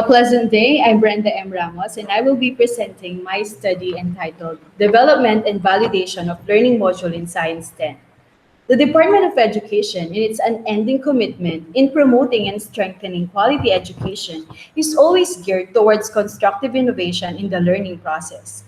A pleasant day. I'm Brenda M. Ramos, and I will be presenting my study entitled Development and Validation of Learning Module in Science 10. The Department of Education, in its unending commitment in promoting and strengthening quality education, is always geared towards constructive innovation in the learning process.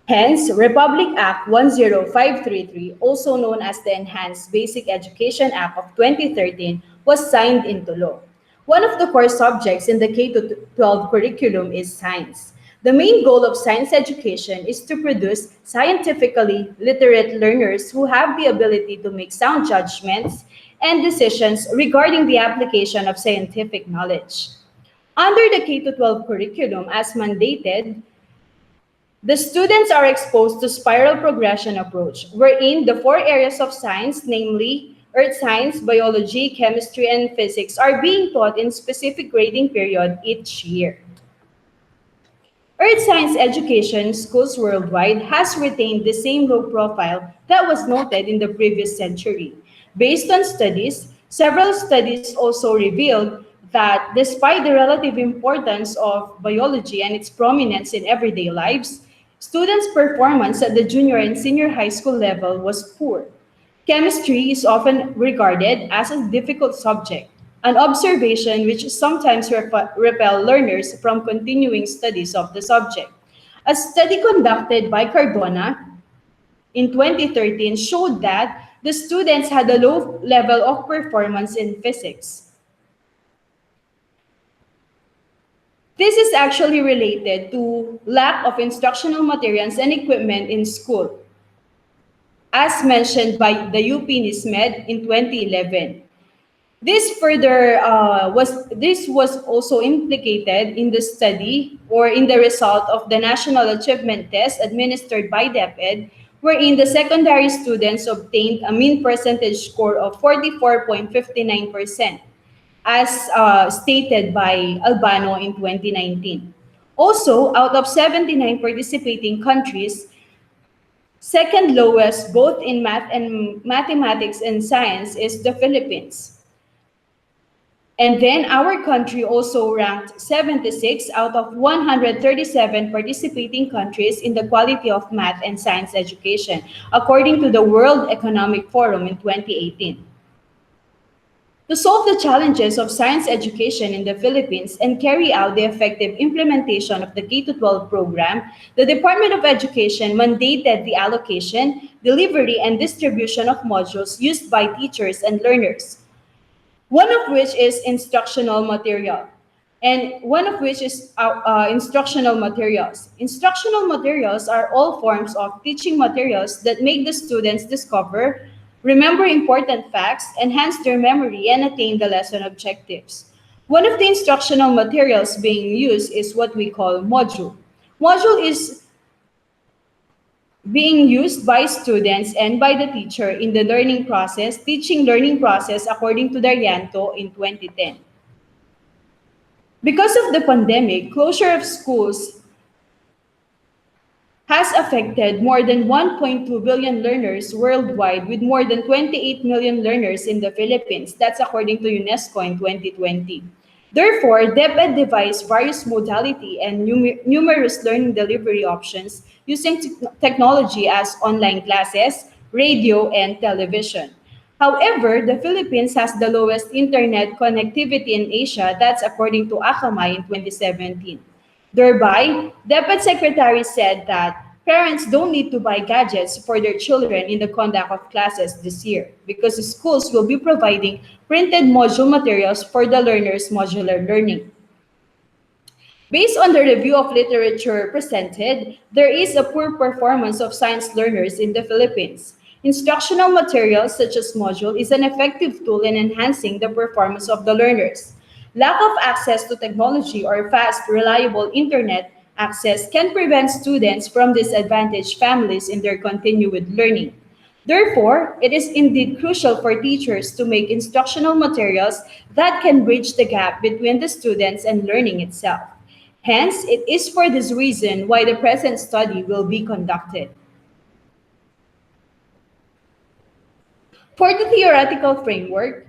Hence, Republic Act 10533, also known as the Enhanced Basic Education Act of 2013, was signed into law. One of the core subjects in the K-12 curriculum is science. The main goal of science education is to produce scientifically literate learners who have the ability to make sound judgments and decisions regarding the application of scientific knowledge. Under the K-12 curriculum, as mandated, the students are exposed to spiral progression approach, wherein the four areas of science, namely earth science, biology, chemistry, and physics, are being taught in specific grading period each year. Earth science education schools worldwide has retained the same low profile that was noted in the previous century. Based on studies, several studies also revealed that despite the relative importance of biology and its prominence in everyday lives, students' performance at the junior and senior high school level was poor. Chemistry is often regarded as a difficult subject, an observation which sometimes repel learners from continuing studies of the subject. A study conducted by Cardona in 2013 showed that the students had a low level of performance in physics. This is actually related to lack of instructional materials and equipment in school, as mentioned by the UP NISMED in 2011. This was also implicated in the study or in the result of the National Achievement Test administered by DepEd, wherein the secondary students obtained a mean percentage score of 44.59%, as stated by Albano in 2019. Also, out of 79 participating countries, second lowest both in math and mathematics and science is the Philippines. And then our country also ranked 76 out of 137 participating countries in the quality of math and science education, according to the World Economic Forum in 2018. To solve the challenges of science education in the Philippines and carry out the effective implementation of the K-12 program, the Department of Education mandated the allocation, delivery, and distribution of modules used by teachers and learners, one of which is instructional material, and one of which is instructional materials. Instructional materials are all forms of teaching materials that make the students discover, remember important facts, enhance their memory, and attain the lesson objectives. One of the instructional materials being used is what we call module. Module is being used by students and by the teacher in the learning process, teaching learning process according to Darianto in 2010. Because of the pandemic, closure of schools has affected more than 1.2 billion learners worldwide, with more than 28 million learners in the Philippines. That's according to UNESCO in 2020. Therefore, DepEd devised various modality and numerous learning delivery options using technology as online classes, radio, and television. However, the Philippines has the lowest internet connectivity in Asia. That's according to Akamai in 2017. Thereby, DepEd Secretary said that parents don't need to buy gadgets for their children in the conduct of classes this year because the schools will be providing printed module materials for the learners' modular learning. Based on the review of literature presented, there is a poor performance of science learners in the Philippines. Instructional materials such as module is an effective tool in enhancing the performance of the learners. Lack of access to technology or fast, reliable internet access can prevent students from disadvantaged families in their continued learning. Therefore, it is indeed crucial for teachers to make instructional materials that can bridge the gap between the students and learning itself. Hence, it is for this reason why the present study will be conducted. For the theoretical framework,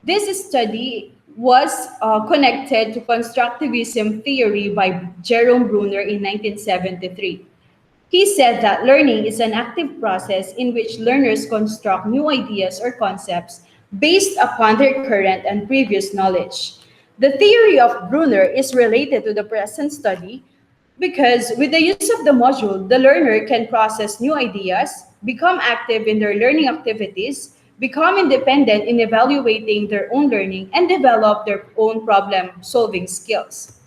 this study was connected to constructivism theory by Jerome Bruner in 1973. He said that learning is an active process in which learners construct new ideas or concepts based upon their current and previous knowledge. The theory of Brunner is related to the present study because with the use of the module, the learner can process new ideas, become active in their learning activities, become independent in evaluating their own learning, and develop their own problem solving skills.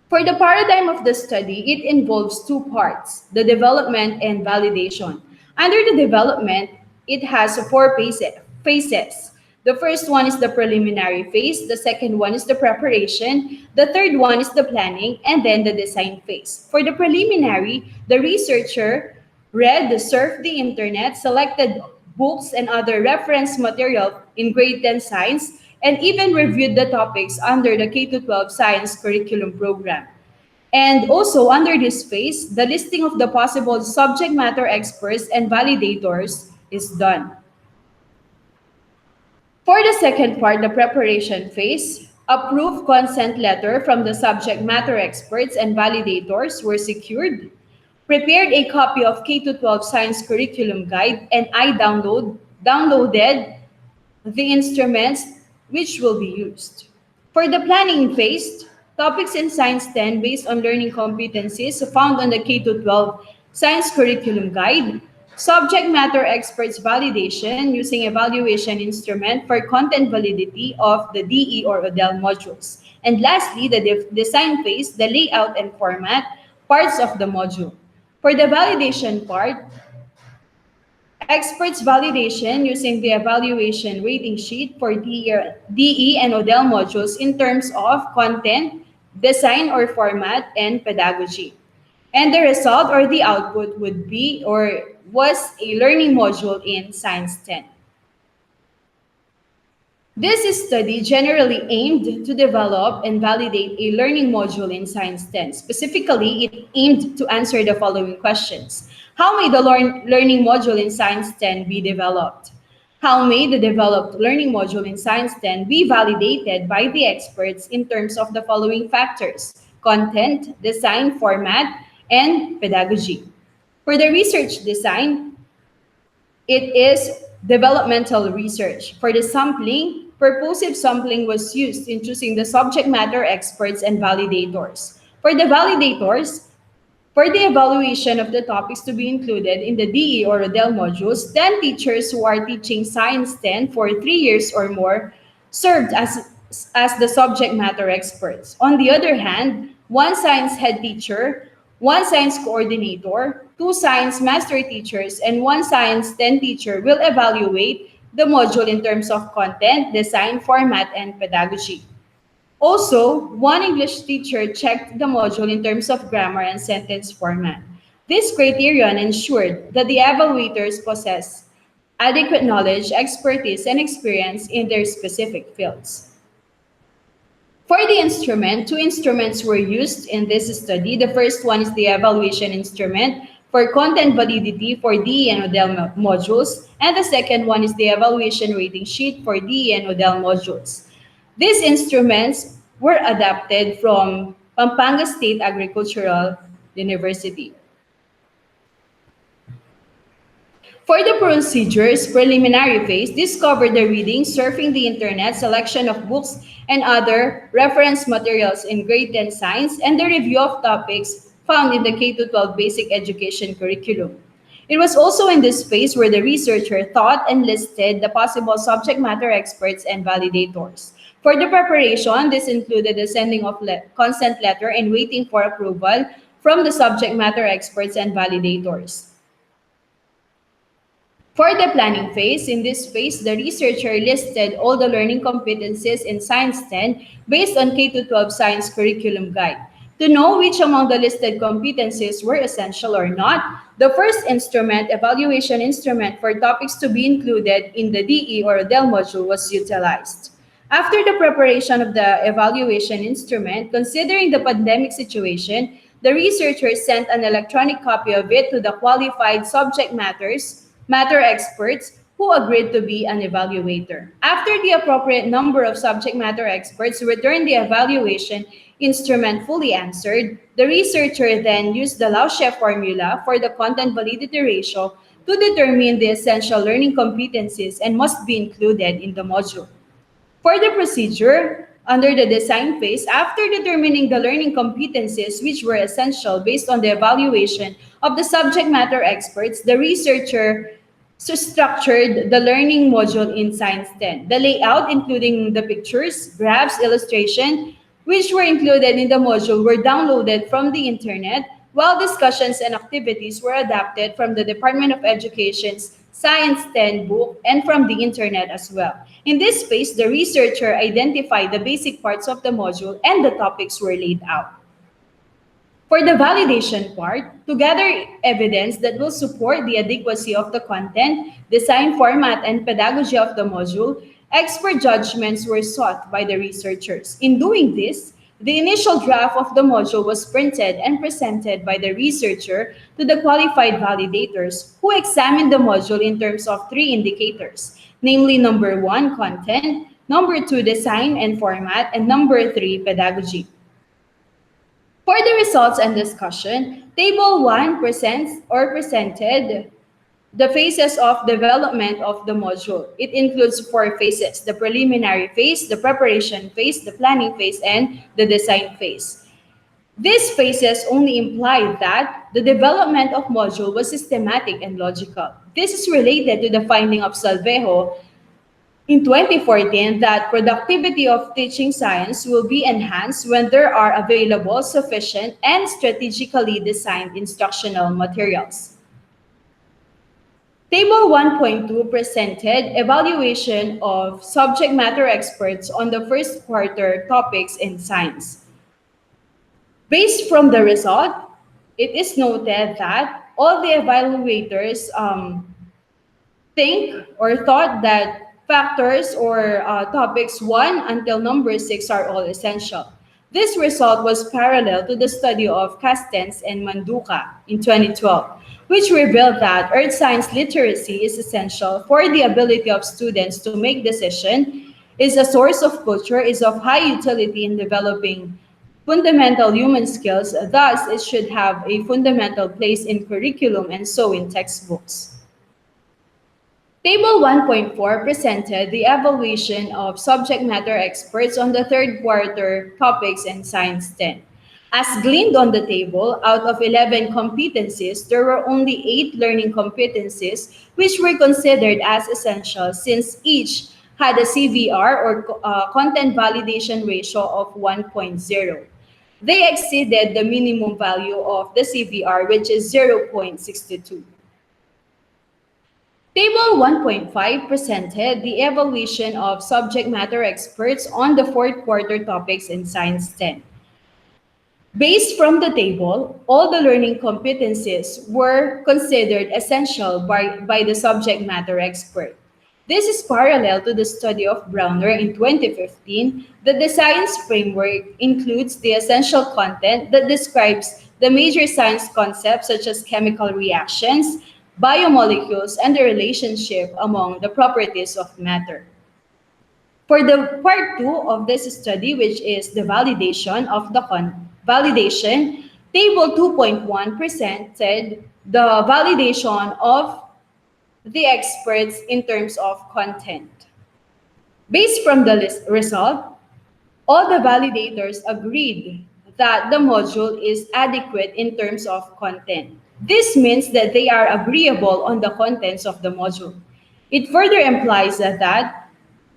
For the paradigm of the study, it involves two parts, the development and validation. Under the development, it has four phases. The first one is the preliminary phase, the second one is the preparation, the third one is the planning, and then the design phase. For the preliminary, the researcher read, surfed the internet, selected books and other reference material in grade 10 science, and even reviewed the topics under the K-12 science curriculum program. And also under this phase, the listing of the possible subject matter experts and validators is done. For the second part, the preparation phase, approved consent letter from the subject matter experts and validators were secured, prepared a copy of K-12 science curriculum guide, and I downloaded the instruments which will be used. For the planning phase, topics in Science 10 based on learning competencies found on the K-12 Science Curriculum Guide, subject matter experts validation using evaluation instrument for content validity of the DE or ODEL modules. And lastly, the design phase, the layout and format, parts of the module. For the validation part, experts validation using the evaluation rating sheet for DE and ODEL modules in terms of content, design or format, and pedagogy. And the result or the output would be or was a learning module in Science 10. This study generally aimed to develop and validate a learning module in Science 10. Specifically, it aimed to answer the following questions. How may the learning module in Science 10 be developed? How may the developed learning module in Science 10 be validated by the experts in terms of the following factors: content, design, format, and pedagogy? For the research design, it is developmental research. For the sampling, purposive sampling was used in choosing the subject matter experts and validators. For the validators, for the evaluation of the topics to be included in the DE or ODEL modules, 10 teachers who are teaching Science 10 for 3 years or more served as the subject matter experts. On the other hand, one science head teacher, one science coordinator, two science master teachers, and one Science 10 teacher will evaluate the module in terms of content, design, format, and pedagogy. Also, one English teacher checked the module in terms of grammar and sentence format. This criterion ensured that the evaluators possess adequate knowledge, expertise, and experience in their specific fields. For the instrument, two instruments were used in this study. The first one is the evaluation instrument for content validity for DE and ODEL modules, and the second one is the evaluation rating sheet for DE and ODEL modules. These instruments were adapted from Pampanga State Agricultural University. For the procedures, preliminary phase, this covered the reading, surfing the internet, selection of books and other reference materials in grade 10 science, and the review of topics found in the K-12 basic education curriculum. It was also in this phase where the researcher thought and listed the possible subject matter experts and validators. For the preparation, this included the sending of consent letter and waiting for approval from the subject matter experts and validators. For the planning phase, in this phase, the researcher listed all the learning competencies in Science 10 based on K-12 Science Curriculum Guide. To know which among the listed competencies were essential or not, the first instrument, evaluation instrument for topics to be included in the DE or ODEL module was utilized. After the preparation of the evaluation instrument, considering the pandemic situation, the researcher sent an electronic copy of it to the qualified subject matter experts who who agreed to be an evaluator. After the appropriate number of subject matter experts returned the evaluation instrument fully answered, the researcher then used the Lausche formula for the content validity ratio to determine the essential learning competencies and must be included in the module. For the procedure, under the design phase, after determining the learning competencies which were essential based on the evaluation of the subject matter experts, the researcher structured the learning module in Science 10. The layout, including the pictures, graphs, illustration, which were included in the module, were downloaded from the internet, while discussions and activities were adapted from the Department of Education's Science 10 book and from the internet as well. In this phase, the researcher identified the basic parts of the module and the topics were laid out. For the validation part, to gather evidence that will support the adequacy of the content, design, format, and pedagogy of the module, expert judgments were sought by the researchers. In doing this, the initial draft of the module was printed and presented by the researcher to the qualified validators who examined the module in terms of three indicators, namely number 1, content, number 2, design and format, and number 3, pedagogy. For the results and discussion, Table 1 presented the phases of development of the module. It includes 4 phases: the preliminary phase, the preparation phase, the planning phase, and the design phase. These phases only imply that the development of module was systematic and logical. This is related to the finding of Salvejo in 2014 that productivity of teaching science will be enhanced when there are available, sufficient, and strategically designed instructional materials. Table 1.2 presented evaluation of subject matter experts on the first quarter topics in science. Based from the result, it is noted that all the evaluators think or thought that factors or topics 1 until number 6 are all essential. This result was parallel to the study of Castens and Manduca in 2012, which revealed that earth science literacy is essential for the ability of students to make decisions, is a source of culture, is of high utility in developing fundamental human skills, thus it should have a fundamental place in curriculum and so in textbooks. Table 1.4 presented the evaluation of subject matter experts on the third quarter topics in Science 10. As gleaned on the table, out of 11 competencies, there were only 8 learning competencies which were considered as essential since each had a CVR or content validation ratio of 1.0. They exceeded the minimum value of the CVR, which is 0.62. Table 1.5 presented the evaluation of subject matter experts on the fourth quarter topics in Science 10. Based from the table, all the learning competencies were considered essential by the subject matter expert. This is parallel to the study of Browner in 2015 that the science framework includes the essential content that describes the major science concepts such as chemical reactions, biomolecules, and the relationship among the properties of matter. For the part 2 of this study, which is the validation of the validation, Table 2.1 presented the validation of the experts in terms of content. Based from the result, all the validators agreed that the module is adequate in terms of content. This means that they are agreeable on the contents of the module. It further implies that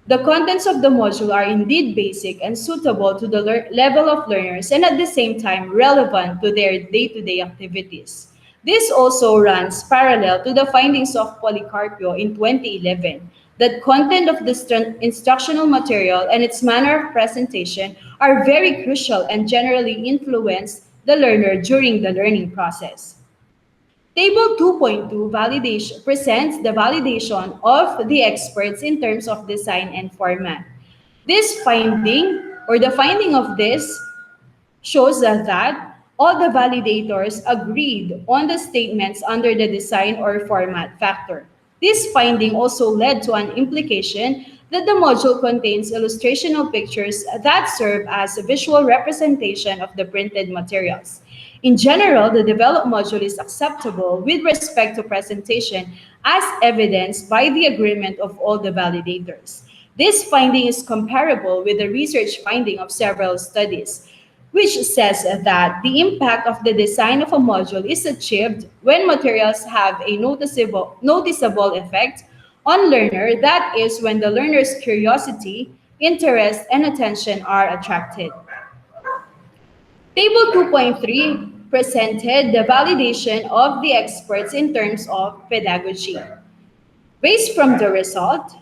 the contents of the module are indeed basic and suitable to the level of learners and at the same time relevant to their day-to-day activities. This also runs parallel to the findings of Policarpio in 2011, that content of the instructional material and its manner of presentation are very crucial and generally influence the learner during the learning process. Table 2.2 validation presents the validation of the experts in terms of design and format. This finding, or the finding of this, shows that all the validators agreed on the statements under the design or format factor. This finding also led to an implication that the module contains illustrational pictures that serve as a visual representation of the printed materials. In general, the developed module is acceptable with respect to presentation as evidenced by the agreement of all the validators. This finding is comparable with the research finding of several studies, which says that the impact of the design of a module is achieved when materials have a noticeable effect on learner, that is, when the learner's curiosity, interest, and attention are attracted. Table 2.3 presented the validation of the experts in terms of pedagogy. Based from the result,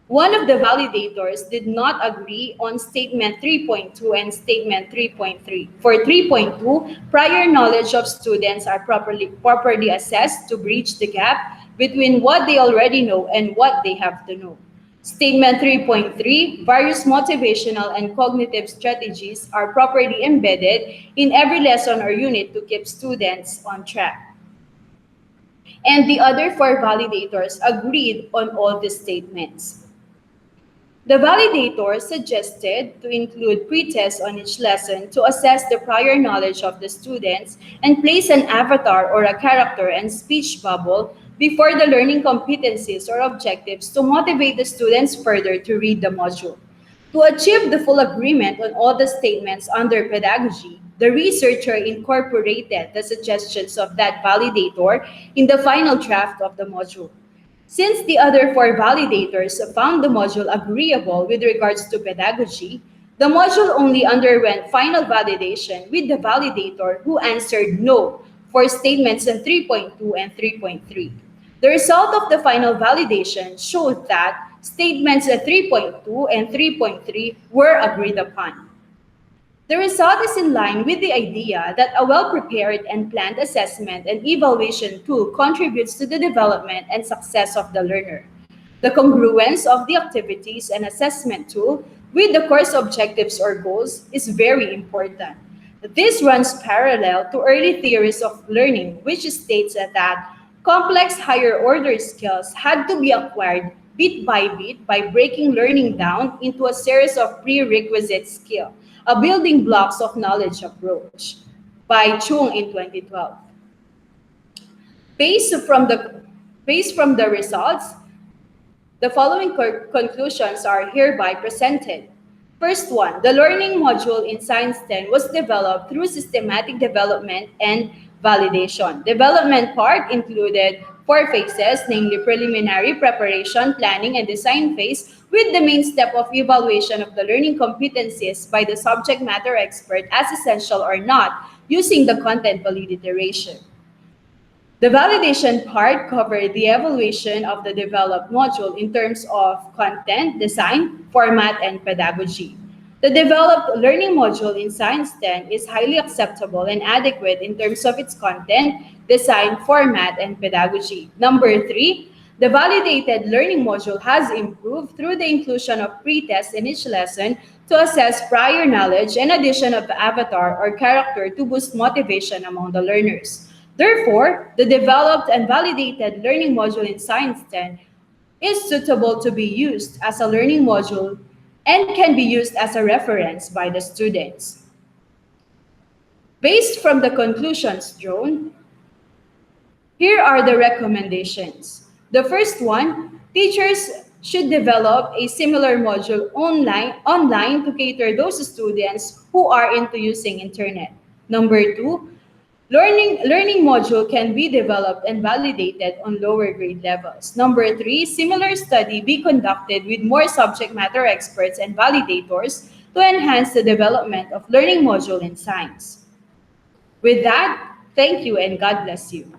one of the validators did not agree on statement 3.2 and statement 3.3. For 3.2, prior knowledge of students are properly assessed to bridge the gap between what they already know and what they have to know. Statement 3.3, various motivational and cognitive strategies are properly embedded in every lesson or unit to keep students on track. And the other four validators agreed on all the statements. The validator suggested to include pre-tests on each lesson to assess the prior knowledge of the students and place an avatar or a character and speech bubble before the learning competencies or objectives to motivate the students further to read the module. To achieve the full agreement on all the statements under pedagogy, the researcher incorporated the suggestions of that validator in the final draft of the module. Since the other four validators found the module agreeable with regards to pedagogy, the module only underwent final validation with the validator who answered no for statements 3.2 and 3.3. The result of the final validation showed that statements 3.2 and 3.3 were agreed upon. The result is in line with the idea that a well-prepared and planned assessment and evaluation tool contributes to the development and success of the learner. The congruence of the activities and assessment tool with the course objectives or goals is very important. This runs parallel to early theories of learning, which states that complex higher-order skills had to be acquired bit by breaking learning down into a series of prerequisite skills, a building blocks of knowledge approach by Chung in 2012. Based from the results, the following conclusions are hereby presented. First one, the learning module in Science 10 was developed through systematic development and validation. Development part included 4 phases, namely preliminary, preparation, planning, and design phase, with the main step of evaluation of the learning competencies by the subject matter expert as essential or not, using the content valid iteration. The validation part covered the evaluation of the developed module in terms of content, design, format, and pedagogy. The developed learning module in Science 10 is highly acceptable and adequate in terms of its content, design, format, and pedagogy. Number 3, the validated learning module has improved through the inclusion of pre-tests in each lesson to assess prior knowledge and addition of avatar or character to boost motivation among the learners. Therefore, the developed and validated learning module in Science 10 is suitable to be used as a learning module and can be used as a reference by the students. Based from the conclusions drawn, here are the recommendations. The first one, teachers should develop a similar module online to cater those students who are into using internet. Number 2, learning module can be developed and validated on lower grade levels. Number 3, similar study be conducted with more subject matter experts and validators to enhance the development of learning module in science. With that, thank you and God bless you.